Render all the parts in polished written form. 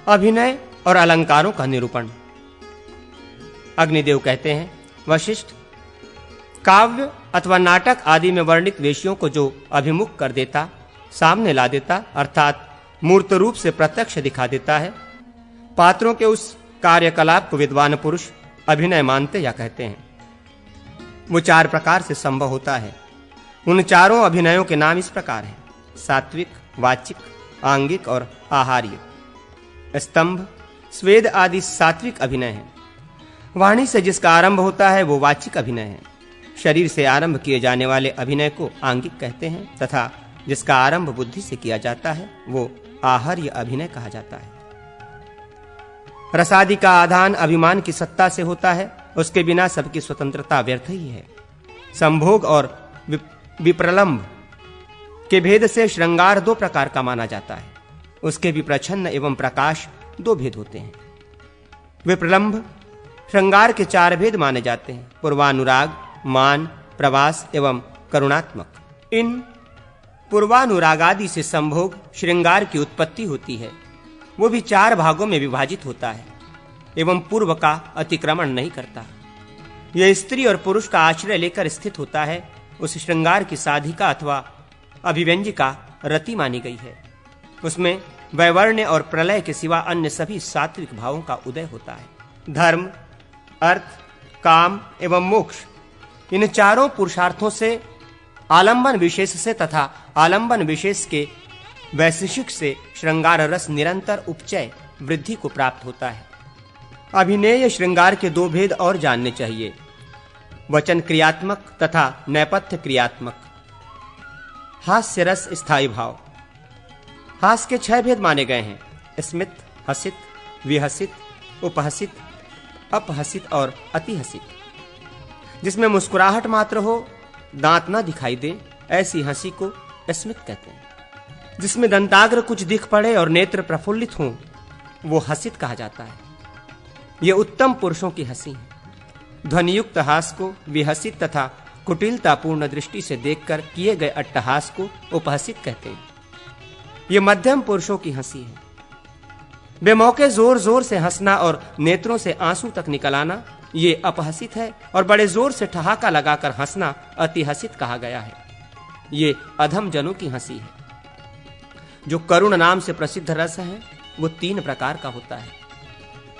अभिनय और अलंकारों का निरूपण। अग्निदेव कहते हैं, वशिष्ठ, काव्य अथवा नाटक आदि में वर्णित विषयों को जो अभिमुख कर देता, सामने ला देता, अर्थात मूर्त रूप से प्रत्यक्ष दिखा देता है, पात्रों के उस कार्यकलाप को विद्वान पुरुष अभिनय मानते या कहते हैं। वो 4 प्रकार से संभव होता है। उन चारों अभिनयों के नाम इस प्रकार हैं: सात्विक, वाचिक, आंगिक और आहार्य। स्तंभ, स्वेद आदि सात्विक अभिनय है। वाणी से जिसका आरंभ होता है वो वाचिक अभिनय है। शरीर से आरंभ किए जाने वाले अभिनय को आंगिक कहते हैं तथा जिसका आरंभ बुद्धि से किया जाता है वो आहार्य अभिनय कहा जाता है। रसादि का आधान अभिमान की सत्ता से होता है, उसके बिना सबकी स्वतंत्रता व्यर्थ ही है। संभोग और विप्रलंभ के भेद से श्रृंगार 2 प्रकार का माना जाता है। उसके भी प्रच्छन्न एवं प्रकाश 2 भेद होते हैं। विप्रलंभ श्रृंगार के 4 भेद माने जाते हैं: पूर्वानुराग, मान, प्रवास एवं करुणात्मक। इन पूर्वानुराग आदि से संभोग श्रृंगार की उत्पत्ति होती है। वो भी 4 भागों में विभाजित होता है एवं पूर्व का अतिक्रमण नहीं करता। यह स्त्री और पुरुष का आश्रय लेकर स्थित होता है। उस श्रृंगार की साधिका अथवा अभिव्यंजिका रति मानी गई है। उसमें वैवर्ण्य और प्रलय के सिवा अन्य सभी सात्विक भावों का उदय होता है। धर्म, अर्थ, काम एवं मोक्ष, इन चारों पुरुषार्थों से आलंबन विशेष से तथा आलंबन विशेष के वैशेषिक से श्रृंगार रस निरंतर उपचय वृद्धि को प्राप्त होता है। अभिनेय श्रृंगार के 2 भेद और जानने चाहिए: वचन क्रियात्मक तथा नैपथ्य क्रियात्मक। हास्य रस स्थायी भाव। हास्य के 6 भेद माने गए हैं: स्मित, हसित, विहसित, उपहसित, अपहसित और अतिहसित। जिसमें मुस्कुराहट मात्र हो, दांत न दिखाई दे, ऐसी हंसी को स्मित कहते हैं। जिसमें दंताग्र कुछ दिख पड़े और नेत्र प्रफुल्लित हों, वो हसित कहा जाता है। ये उत्तम पुरुषों की हंसी है। ध्वनियुक्त हास को विहसित तथा कुटिलतापूर्ण दृष्टि से देखकर किए गए अट्टहास को उपहसित कहते हैं। ये मध्यम पुरुषों की हंसी है। बेमौके जोर जोर से हंसना और नेत्रों से आंसू तक निकल आना ये अपहसित है, और बड़े जोर से ठहाका लगाकर हंसना अतिहसित कहा गया है। ये अधम जनों की हंसी है। जो करुण नाम से प्रसिद्ध रस है वो 3 प्रकार का होता है।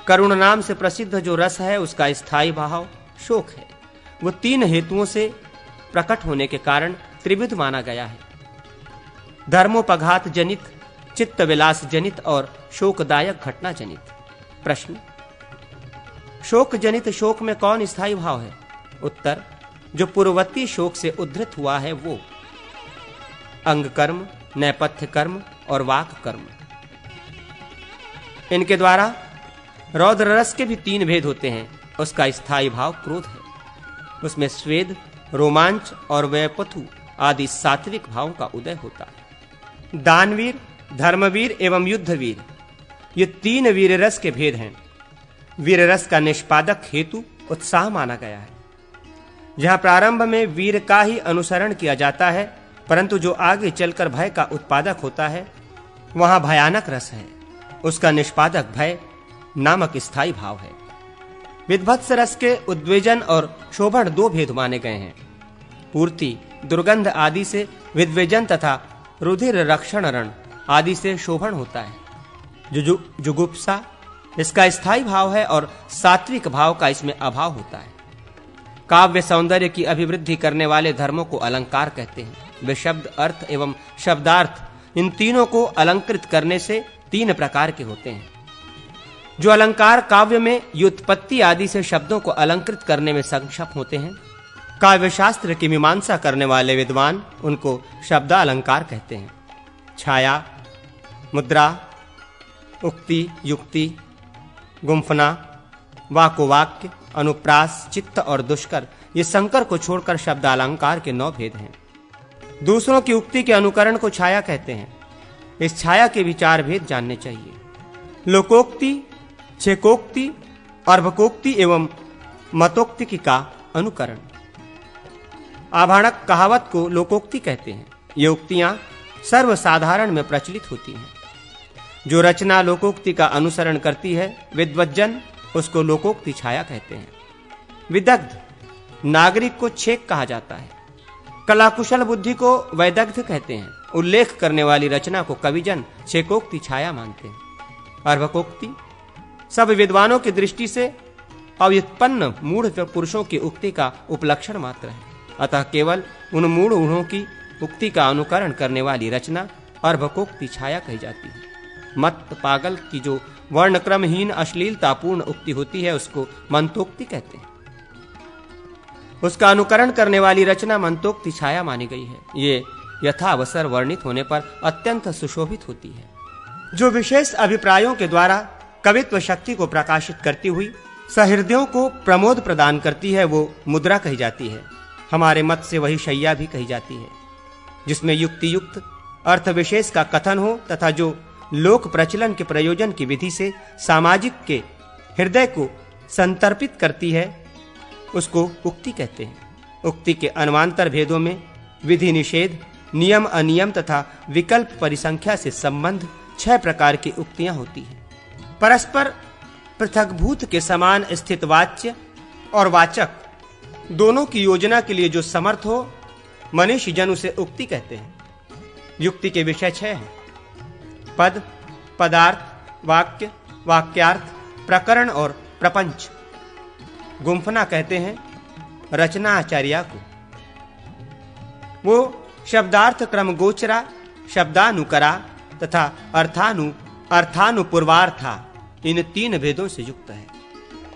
करुण नाम से प्रसिद्ध जो रस है उसका स्थायी भाव शोक है। वो 3 हेतुओं से प्रकट होने के कारण त्रिविध माना गया है: धर्मोपघात जनित, चित्त विलास जनित और शोकदायक घटना जनित। प्रश्न: शोक जनित शोक में कौन स्थायी भाव है? उत्तर: जो पूर्ववर्ती शोक से उद्धृत हुआ है वो। अंग कर्म, नैपथ्य कर्म और वाक कर्म। इनके द्वारा रौद्र रस के भी 3 भेद होते हैं। उसका स्थायी भाव क्रोध है। उसमें स्वेद, रोमांच और वैपथु आदि सात्विक भावों का उदय होता है। दानवीर, धर्मवीर एवं युद्धवीर, ये 3 वीर रस के भेद हैं। वीर रस का निष्पादक हेतु उत्साह माना गया है। जहां प्रारंभ में वीर का ही अनुसरण किया जाता है, परंतु जो आगे चलकर भय का उत्पादक होता है, वहां भयानक रस है। उसका निष्पादक भय नामक स्थायी भाव है। विध्वत्स रस के उद्वेजन और शोभन 2 भेद माने गए हैं। पूर्ति, दुर्गंध आदि से विद्वेजन तथा रुधिर रक्षण रण आदि से शोभन होता है। जुगुप्सा, इसका स्थायी भाव है और सात्विक भाव का इसमें अभाव होता है। काव्य सौंदर्य की अभिवृद्धि करने वाले धर्मों को अलंकार कहते हैं। वे शब्द, अर्थ एवं शब्दार्थ, इन तीनों को अलंकृत करने से 3 प्रकार के होते हैं। जो अलंकार काव्य में व्युत्पत्ति आदि से शब्दों को अलंकृत करने में सक्षम होते हैं, काव्य शास्त्र की मीमांसा करने वाले विद्वान उनको शब्दालंकार कहते हैं। छाया, मुद्रा, उक्ति, युक्ति, गुम्फना, वाकोवाक्य, अनुप्रास, चित्त और दुष्कर, ये संकर को छोड़कर शब्दालंकार के 9 भेद हैं। दूसरों की उक्ति के अनुकरण को छाया कहते हैं। इस छाया के भी 4 भेद जानने चाहिए: लोकोक्ति, छेकोक्ति, अर्भकोक्ति एवं मतोक्ति का अनुकरण। आभाणक कहावत को लोकोक्ति कहते हैं। ये उक्तियां सर्वसाधारण में प्रचलित होती हैं। जो रचना लोकोक्ति का अनुसरण करती है, विद्वज्जन उसको लोकोक्ति छाया कहते हैं। विदग्ध नागरिक को छेक कहा जाता है। कलाकुशल बुद्धि को वैदग्ध कहते हैं। उल्लेख करने वाली रचना को कविजन छेकोक्ति छाया मानते हैं। अर्भकोक्ति सब विद्वानों की दृष्टि से अव्युत्पन्न मूढ़ पुरुषों की उक्ति का उपलक्षण मात्र है। अतः केवल उन मूढ़ ऊढ़ों की उक्ति का अनुकरण करने वाली रचना अर्भकोक्ति छाया कही जाती है। मत पागल की जो वर्णक्रमहीन अश्लीलतापूर्ण उक्ति होती है उसको मंतोक्ति कहते हैं। उसका अनुकरण करने वाली रचना मंतोक्ति छाया मानी गई है। ये यथावसर वर्णित होने पर अत्यंत सुशोभित होती है। जो विशेष अभिप्रायों के द्वारा कवित्व शक्ति को प्रकाशित करती हुई सहृदयों को प्रमोद प्रदान करती है, वो मुद्रा कही जाती है। हमारे मत से वही शैया भी कही जाती है, जिसमें युक्ति युक्त अर्थ विशेष का कथन हो तथा जो लोक प्रचलन के प्रयोजन की विधि से सामाजिक के हृदय को संतर्पित करती है, उसको उक्ति कहते हैं। उक्ति के अन्वांतर भेदों में विधि निषेध, नियम अनियम तथा विकल्प परिसंख्या से संबंध 6 प्रकार की उक्तियां होती हैं। परस्पर पृथकभूत के समान स्थित वाच्य और वाचक दोनों की योजना के लिए जो समर्थ हो, मनीषी जन उसे उक्ति कहते हैं। युक्ति के विषय 6 हैं: पद, पदार्थ, वाक्य, वाक्यार्थ, प्रकरण और प्रपंच। गुंफना कहते हैं रचना आचार्या को। वो शब्दार्थ क्रम गोचरा, शब्दानुकरा तथा अर्थानुपूर्वार्था इन 3 भेदों से युक्त है।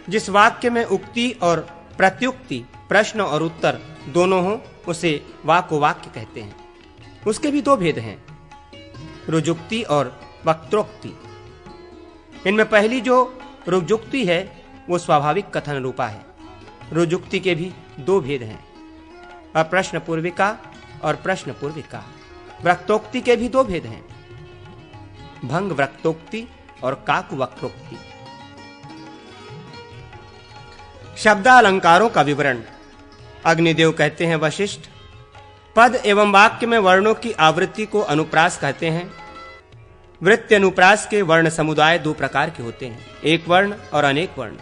जिस वाक्य में उक्ति और प्रत्युक्ति, प्रश्न और उत्तर दोनों हो, उसे वाको वाक्य कहते हैं। उसके भी 2 भेद हैं, रुजुक्ति और वक्त्रोक्ति। इनमें पहली जो रुजुक्ति है वो स्वाभाविक कथन रूपा है। रुजुक्ति के भी 2 भेद हैं, अप्रश्न पूर्विका और प्रश्न पूर्विका। वक्त्रोक्ति के भी 2 भेद हैं, भंग वक्त्रोक्ति और काकु वक्त्रोक्ति। शब्दालंकारों का विवरण। अग्निदेव कहते हैं वशिष्ठ, पद एवं वाक्य में वर्णों की आवृत्ति को अनुप्रास कहते हैं। वृत्ति अनुप्रास के वर्ण समुदाय 2 प्रकार के होते हैं, एक वर्ण और अनेक वर्ण।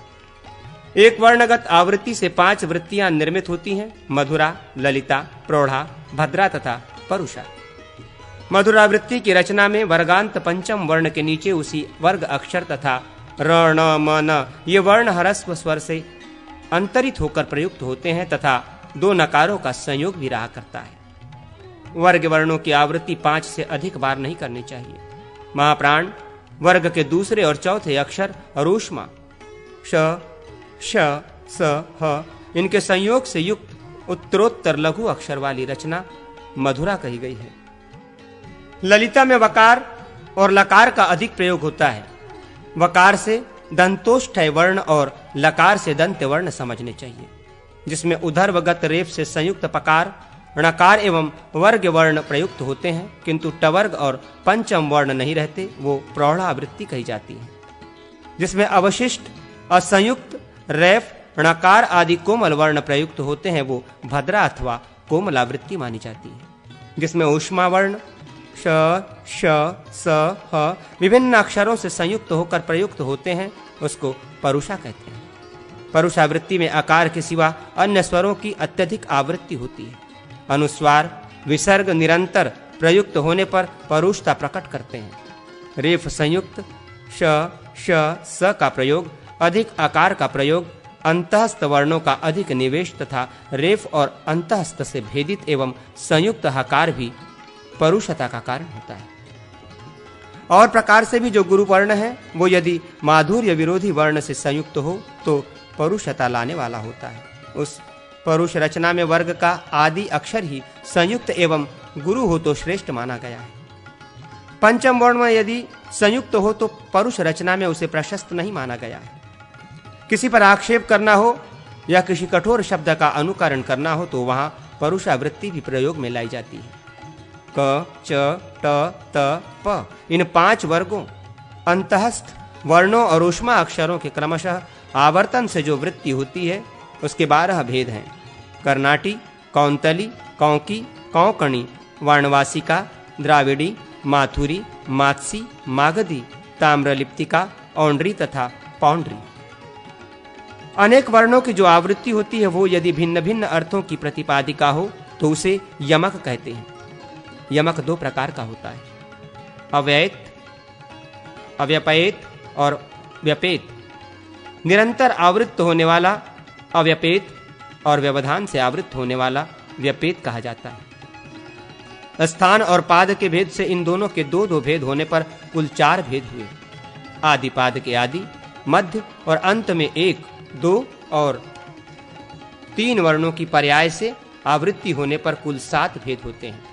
एक वर्णगत आवृत्ति से 5 वृत्तियां निर्मित होती हैं: मधुरा, ललिता, प्रौढ़ा, भद्रा तथा परुषा। मधुरा वृत्ति की रचना में वर्गांत पंचम वर्ण के नीचे उसी वर्ग अक्षर तथा र, न, म, न ये वर्ण ह्रस्व स्वर से अंतरित होकर प्रयुक्त होते हैं तथा 2 नकारों का संयोग भी रहा करता है। वर्ग वर्णों की आवृत्ति 5 से अधिक बार नहीं करनी चाहिए। महाप्राण वर्ग के दूसरे और चौथे अक्षर और ऊष्मा श, श, स, ह इनके संयोग से युक्त उत्तरोत्तर लघु अक्षर वाली रचना मधुरा कही गई है। ललिता में वकार और लकार का अधिक प्रयोग होता है। वकार से दंतोष्ठय वर्ण और लकार से दंत्य वर्ण समझने चाहिए। जिसमें उधर्वगत रेफ से संयुक्त पकार, णकार एवं वर्ग वर्ण प्रयुक्त होते हैं, किंतु टवर्ग और पंचम वर्ण नहीं रहते, वो प्रौढ़ावृत्ति कही जाती है। जिसमें अवशिष्ट असंयुक्त रेफ, णकार आदि कोमल वर्ण प्रयुक्त होते हैं, वो भद्रा अथवा कोमलावृत्ति मानी जाती है। जिसमें ऊष्मा वर्ण श, श, स, ह विभिन्न अक्षरों से संयुक्त होकर प्रयुक्त होते हैं, उसको परुषा कहते हैं। परुषावृत्ति में आकार के सिवा अन्य स्वरों की अत्यधिक आवृत्ति होती है। अनुस्वार विसर्ग निरंतर प्रयुक्त होने पर परुषता प्रकट करते हैं। रेफ संयुक्त श, श, स का प्रयोग, अधिक आकार का प्रयोग, अंतःस्थ वर्णों का अधिक निवेश तथा रेफ और अंतःस्थ से भेदित एवं संयुक्त हकार भी परुषता का कारण होता है। और प्रकार से भी जो गुरु वर्ण है वो यदि माधुर्य विरोधी वर्ण से संयुक्त हो तो परुषता लाने वाला होता है। उस परुष रचना में वर्ग का आदि अक्षर ही संयुक्त एवं गुरु हो तो श्रेष्ठ माना गया है। पंचम वर्ण में यदि संयुक्त हो तो परुष रचना में उसे प्रशस्त नहीं माना गया है। किसी पर आक्षेप करना हो या किसी कठोर शब्द का अनुकरण करना हो तो वहां परुषावृत्ति भी प्रयोग में लाई जाती है। क, च, ट, त, प इन 5 वर्गों, अंतःस्थ वर्णों और ऊष्मा अक्षरों के क्रमशः आवर्तन से जो वृत्ति होती है उसके 12 भेद हैं: कर्नाटी, कौंतली, कौंकी, कौंकणी, वाणवासिका, द्राविड़ी, माथुरी, मात्सी, मागधी, ताम्रलिप्तिका, औंड्री तथा पौंड्री। अनेक वर्णों की जो आवृत्ति होती है वो यदि भिन्न भिन्न अर्थों की प्रतिपादिका हो तो उसे यमक कहते हैं। यमक दो प्रकार का होता है, अव्ययित, अव्यपेत और व्यपेत। निरंतर आवृत्त होने वाला अव्यपेत और व्यवधान से आवृत्त होने वाला व्यपेत कहा जाता है। स्थान और पाद के भेद से इन दोनों के दो दो भेद होने पर कुल 4 भेद हुए। आदि पाद के आदि, मध्य और अंत में 1, 2 और 3 वर्णों की पर्याय से आवृत्ति होने पर कुल 7 भेद होते हैं।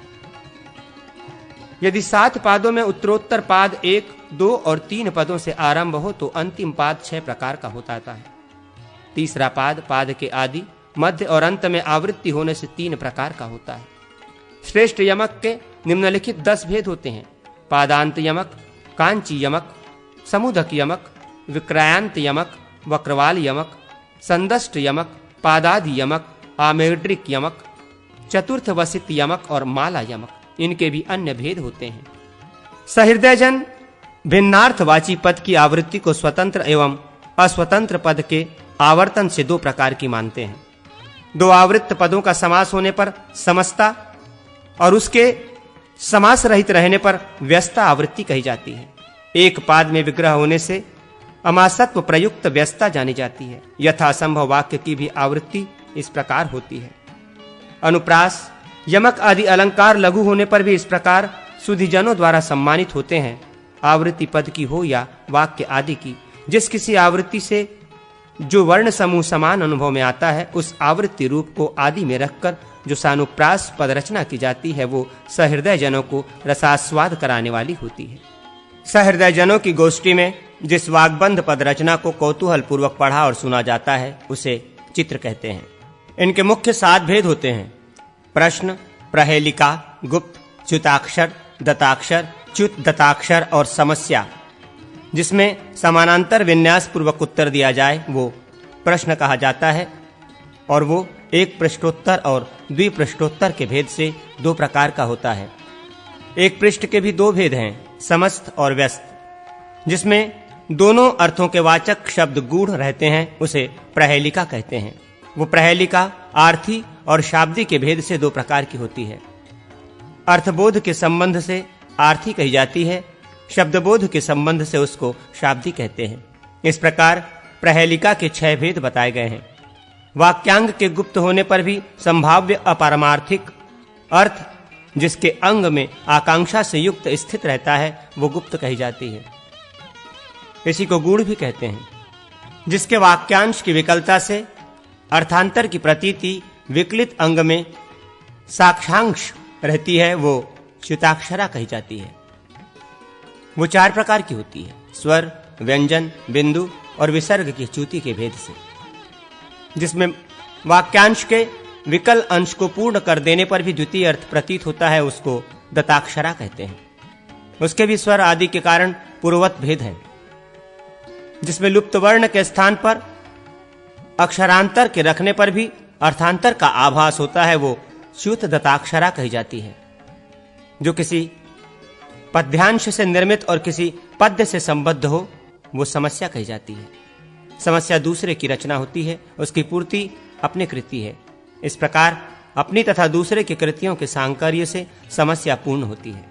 यदि 7 पादों में उत्तरोत्तर पाद 1, 2 और 3 पदों से आरंभ हो तो अंतिम पाद 6 प्रकार का होता है। तीसरा पाद के आदि, मध्य और अंत में आवृत्ति होने से 3 प्रकार का होता है। श्रेष्ठ यमक के निम्नलिखित 10 भेद होते हैं: पादांत यमक, कांची यमक, समुदक यमक, विक्रयांत यमक, वक्रवाल यमक, संदष्ट यमक, पादादि यमक, आमेड्रिक यमक, चतुर्थ वसित यमक और माला यमक। इनके भी अन्य भेद होते हैं। सहृदयजन भिन्नार्थवाची पद की आवृत्ति को स्वतंत्र एवं अस्वतंत्र पद के आवर्तन से 2 प्रकार की मानते हैं। 2 आवृत्त पदों का समास होने पर समस्ता और उसके समास रहित रहने पर व्यस्ता आवृत्ति कही जाती है। एक पाद में विग्रह होने से अमासत्व प्रयुक्त व्यस्ता जानी जाती है। यथासंभव वाक्य की भी आवृत्ति इस प्रकार होती है। अनुप्रास, यमक आदि अलंकार लघु होने पर भी इस प्रकार सुधीजनों द्वारा सम्मानित होते हैं। आवृत्ति पद की हो या वाक्य आदि की, जिस किसी आवृत्ति से जो वर्ण समूह समान अनुभव में आता है उस आवृत्ति रूप को आदि में रखकर जो सानुप्रास पद रचना की जाती है वो सहृदय जनों को रसास्वाद कराने वाली होती है। सहृदय जनों की गोष्ठी में जिस वाग्बंध पद रचना को कौतूहल पूर्वक पढ़ा और सुना जाता है उसे चित्र कहते हैं। इनके मुख्य 7 भेद होते हैं: प्रश्न, प्रहेलिका, गुप्त, च्युताक्षर, दत्ताक्षर, च्युत दत्ताक्षर और समस्या। जिसमें समानांतर विन्यास पूर्वक उत्तर दिया जाए वो प्रश्न कहा जाता है और वो एक पृष्ठोत्तर और द्विपृष्ठोत्तर के भेद से 2 प्रकार का होता है। एक पृष्ठ के भी 2 भेद हैं, समस्त और व्यस्त। जिसमें दोनों अर्थों के वाचक शब्द गूढ़ रहते हैं उसे प्रहेलिका कहते हैं। वो प्रहेलिका आर्थी और शाब्दी के भेद से 2 प्रकार की होती है। अर्थबोध के संबंध से आर्थी कही जाती है, शब्दबोध के संबंध से उसको शाब्दी कहते हैं। इस प्रकार प्रहेलिका के 6 भेद बताए गए हैं। वाक्यांग के गुप्त होने पर भी संभाव्य अपारमार्थिक अर्थ जिसके अंग में आकांक्षा से युक्त स्थित रहता है वो गुप्त कही जाती है। इसी को गूढ़ भी कहते हैं। जिसके वाक्यांश की विकलता से अर्थांतर की प्रतीति विकलित अंग में साक्षांश रहती है वो च्युताक्षरा कही जाती है। वो 4 प्रकार की होती है: स्वर, व्यंजन, बिंदु और विसर्ग की च्युति के भेद से। जिसमें वाक्यांश के विकल अंश को पूर्ण कर देने पर भी द्वितीय अर्थ प्रतीत होता है उसको दत्ताक्षरा कहते हैं। उसके भी स्वर आदि के कारण पूर्ववत भेद है। जिसमें लुप्त वर्ण के स्थान पर अक्षरांतर के रखने पर भी अर्थांतर का आभास होता है वो च्युत दत्ताक्षरा कही जाती है। जो किसी पद्यांश से निर्मित और किसी पद्य से संबद्ध हो वो समस्या कही जाती है। समस्या दूसरे की रचना होती है, उसकी पूर्ति अपनी कृति है। इस प्रकार अपनी तथा दूसरे की कृतियों के सांकर्य से समस्या पूर्ण होती है।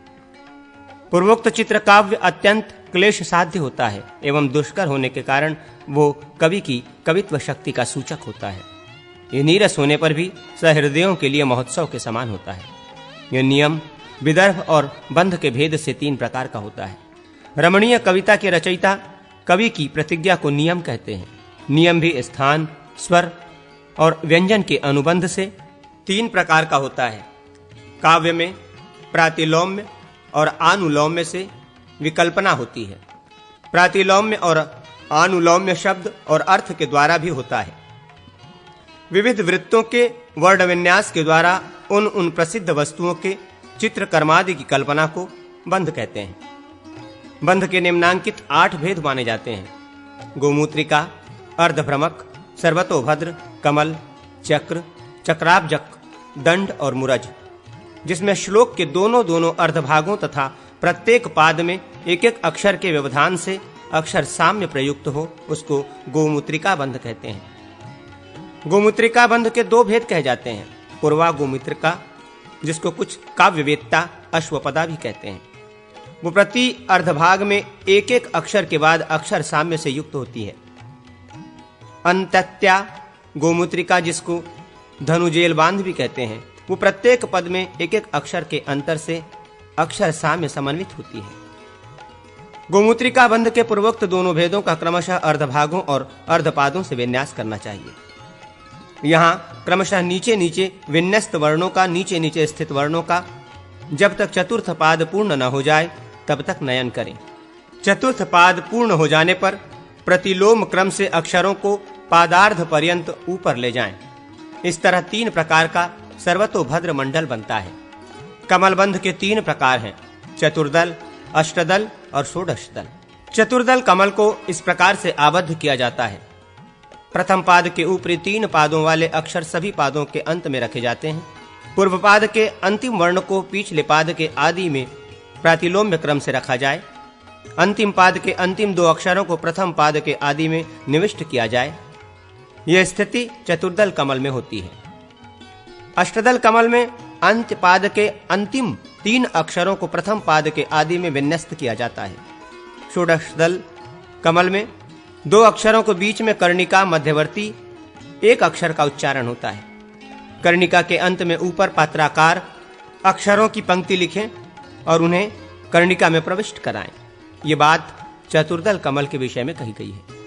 पूर्वोक्त चित्र काव्य अत्यंत क्लेश साध्य होता है एवं दुष्कर होने के कारण वो कवि की कवित्व शक्ति का सूचक होता है। ये नीरस होने पर भी सहृदयों के लिए महोत्सव के समान होता है। यह नियम विदर्भ और बंध के भेद से 3 प्रकार का होता है। रमणीय कविता के रचयिता कवि की प्रतिज्ञा को नियम कहते हैं। नियम भी स्थान, स्वर और व्यंजन के अनुबंध से 3 प्रकार का होता है। काव्य में प्रातिलोम्य और आनुलोम्य से विकल्पना होती है। प्रातिलोम्य और आनुलोम्य शब्द और अर्थ के द्वारा भी होता है। विविध वृत्तों के वर्ण विन्यास के द्वारा उन प्रसिद्ध वस्तुओं के चित्र कर्मादि की कल्पना को बंध कहते हैं। बंध के निम्नांकित 8 भेद माने जाते हैं: गोमूत्रिका, अर्धभ्रमक, सर्वतोभद्र, कमल, चक्र, चक्राब्जक, दंड और मुरज। जिसमें श्लोक के दोनों अर्धभागों तथा प्रत्येक पाद में एक एक अक्षर के व्यवधान से अक्षर साम्य प्रयुक्त हो उसको गोमुत्रिका बंध कहते हैं। गोमुत्रिका बंध के दो भेद कहे जाते हैं। पूर्वा गोमुत्रिका, जिसको कुछ काव्यवेत्ता अश्वपदा भी कहते हैं, वो प्रति अर्धभाग में एक एक अक्षर के बाद अक्षर साम्य से युक्त होती है। अंतत्या गोमुत्रिका, जिसको धनुजेल बांध भी कहते हैं, वो प्रत्येक पद में एक एक अक्षर के अंतर से अक्षर साम्य समन्वित होती है। गोमुत्रिका बंध के पूर्वोक्त दोनों भेदों का क्रमशः अर्धभागों और अर्धपादों से विन्यास करना चाहिए। यहाँ क्रमशः नीचे नीचे विन्यस्त वर्णों का, नीचे नीचे स्थित वर्णों का जब तक चतुर्थ पाद पूर्ण न हो जाए तब तक नयन करें। चतुर्थ पाद पूर्ण हो जाने पर प्रतिलोम क्रम से अक्षरों को पादार्ध पर्यंत ऊपर ले जाएं। इस तरह 3 प्रकार का सर्वतोभद्र मंडल बनता है। कमलबंध के 3 प्रकार हैं, चतुर्दल, अष्टदल और षोडशदल। चतुर्दल कमल को इस प्रकार से आबद्ध किया जाता है। प्रथम पाद के ऊपरी 3 पादों वाले अक्षर सभी पादों के अंत में रखे जाते हैं। पूर्व पाद के अंतिम वर्ण को पिछले पाद के आदि में प्रातिलोम्य क्रम से रखा जाए। अंतिम पाद के अंतिम 2 अक्षरों को प्रथम पाद के आदि में निविष्ट किया जाए। यह स्थिति चतुर्दल कमल में होती है। अष्टदल कमल में अंत पाद के अंतिम 3 अक्षरों को प्रथम पाद के आदि में विन्यस्त किया जाता है। षोडशदल कमल में 2 अक्षरों को बीच में कर्णिका, मध्यवर्ती 1 अक्षर का उच्चारण होता है। कर्णिका के अंत में ऊपर पात्राकार अक्षरों की पंक्ति लिखें और उन्हें कर्णिका में प्रविष्ट कराएं। ये बात चतुर्दल कमल के विषय में कही गई है।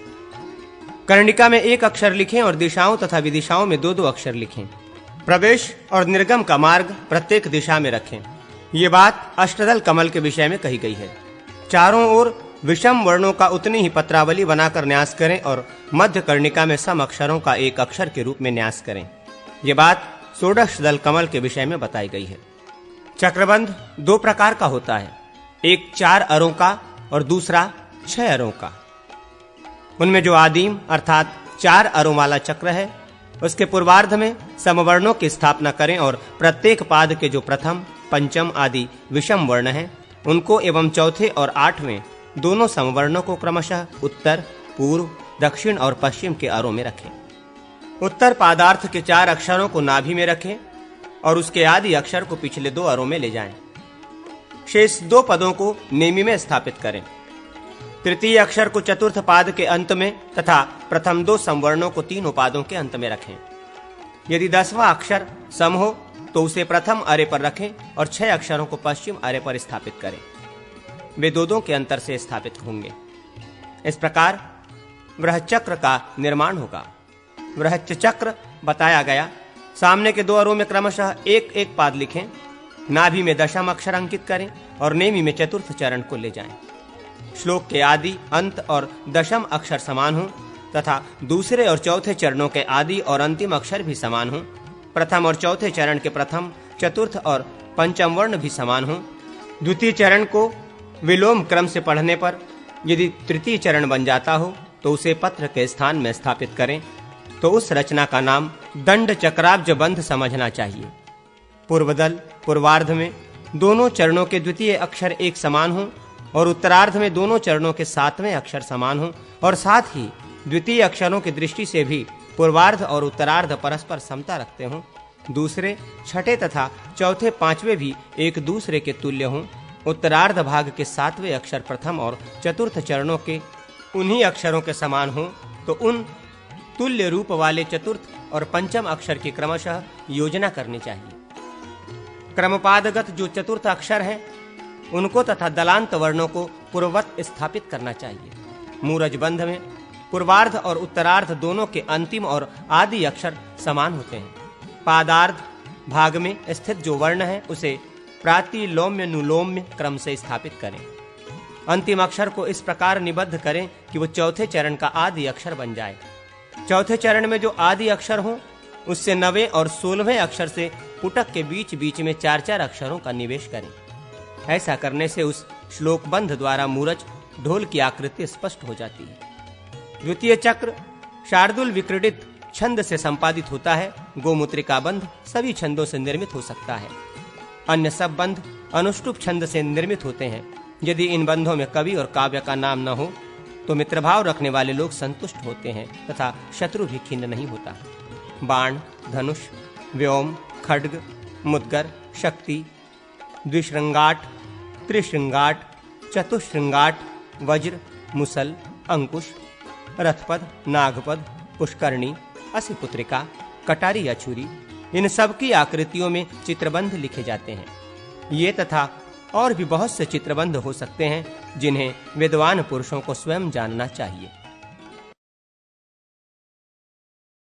कर्णिका में 1 अक्षर लिखें और दिशाओं तथा विदिशाओं में 2-2 अक्षर लिखें। प्रवेश और निर्गम का मार्ग प्रत्येक दिशा में रखें। ये बात अष्टदल कमल के विषय में कही गई है। चारों ओर विषम वर्णों का उतनी ही पत्रावली बनाकर न्यास करें और मध्य कर्णिका में सम अक्षरों का 1 अक्षर के रूप में न्यास करें। ये बात षोडशदल कमल के विषय में बताई गई है। चक्रबंध 2 प्रकार का होता है, एक 4 अरों का और दूसरा 6 अरों का। उनमें जो आदिम अर्थात 4 अरों वाला चक्र है उसके पूर्वार्ध में समवर्णों की स्थापना करें और प्रत्येक पाद के जो प्रथम, पंचम आदि विषम वर्ण हैं उनको एवं चौथे और 8वें दोनों समवर्णों को क्रमशः उत्तर, पूर्व, दक्षिण और पश्चिम के अरों में रखें। उत्तर पादार्थ के 4 अक्षरों को नाभि में रखें और उसके आदि अक्षर को पिछले 2 अरों में ले जाएं। शेष 2 पदों को नेमि में स्थापित करें। तृतीय अक्षर को चतुर्थ पाद के अंत में तथा प्रथम 2 समवर्णों को 3 पादों के अंत में रखें। यदि 10वां अक्षर सम हो तो उसे प्रथम अरे पर रखें और 6 अक्षरों को पश्चिम अरे पर स्थापित करें। वे 2-2 के अंतर से स्थापित होंगे। इस प्रकार वृहचक्र का निर्माण होगा। वृहचक्र बताया गया। सामने के 2 अरों में क्रमशः 1-1 पाद लिखें, नाभि में दशम अक्षर अंकित करें और नेमि में चतुर्थ चरण को ले जाएं। श्लोक के आदि, अंत और दशम अक्षर समान हों तथा दूसरे और चौथे चरणों के आदि और अंतिम अक्षर भी समान हों। प्रथम और चौथे चरण के प्रथम, चतुर्थ और पंचम वर्ण भी समान हों। द्वितीय चरण को विलोम क्रम से पढ़ने पर यदि तृतीय चरण बन जाता हो तो उसे पत्र के स्थान में स्थापित करें, तो उस रचना का नाम दंड चक्राब्ज बंध समझना चाहिए। पूर्वदल पूर्वार्ध में दोनों चरणों के द्वितीय अक्षर एक समान हों और उत्तरार्ध में दोनों चरणों के 7वें अक्षर समान हों और साथ ही द्वितीय अक्षरों की दृष्टि से भी पूर्वार्ध और उत्तरार्ध परस्पर समता रखते हों। दूसरे, छठे तथा चौथे, 5वें भी एक दूसरे के तुल्य हों। उत्तरार्ध भाग के 7वें अक्षर प्रथम और चतुर्थ चरणों के उन्हीं अक्षरों के समान हों तो उन तुल्य रूप वाले चतुर्थ और पंचम अक्षर की क्रमशः योजना करनी चाहिए। क्रमपादगत जो चतुर्थ अक्षर हैं उनको तथा दलांत वर्णों को पूर्ववत स्थापित करना चाहिए। मूरज बंध में पूर्वार्ध और उत्तरार्ध दोनों के अंतिम और आदि अक्षर समान होते हैं। पादार्ध भाग में स्थित जो वर्ण है उसे प्रातिलोम्य नुलोम्य क्रम से स्थापित करें। अंतिम अक्षर को इस प्रकार निबद्ध करें कि वो चौथे चरण का आदि अक्षर बन जाए। चौथे चरण में जो आदि अक्षर हो उससे 9वें और 16वें अक्षर से पुटक के बीच बीच में 4-4 अक्षरों का निवेश करें। ऐसा करने से उस श्लोक बंध द्वारा मूरज ढोल की आकृति स्पष्ट हो जाती है। द्वितीय चक्र शार्दुल विक्रीडित छंद से संपादित होता है। गोमुत्रिका बंध सभी छंदों से निर्मित हो सकता है। अन्य सब बंध अनुष्टुप छंद से निर्मित होते हैं। यदि इन बंधों में कवि और काव्य का नाम न हो तो मित्रभाव रखने वाले लोग संतुष्ट होते हैं तथा शत्रु भी खिन्न नहीं होता। बाण, धनुष, व्योम, खड्ग, मुद्गर, शक्ति, द्विशृंगाट, त्रिशृंगाट, चतुश्रृंगाट, वज्र, मुसल, अंकुश, रथपद, नागपद, पुष्करणी, असिपुत्रिका, कटारी या छुरी, इन सब की आकृतियों में चित्रबंध लिखे जाते हैं। ये तथा और भी बहुत से चित्रबंध हो सकते हैं जिन्हें विद्वान पुरुषों को स्वयं जानना चाहिए।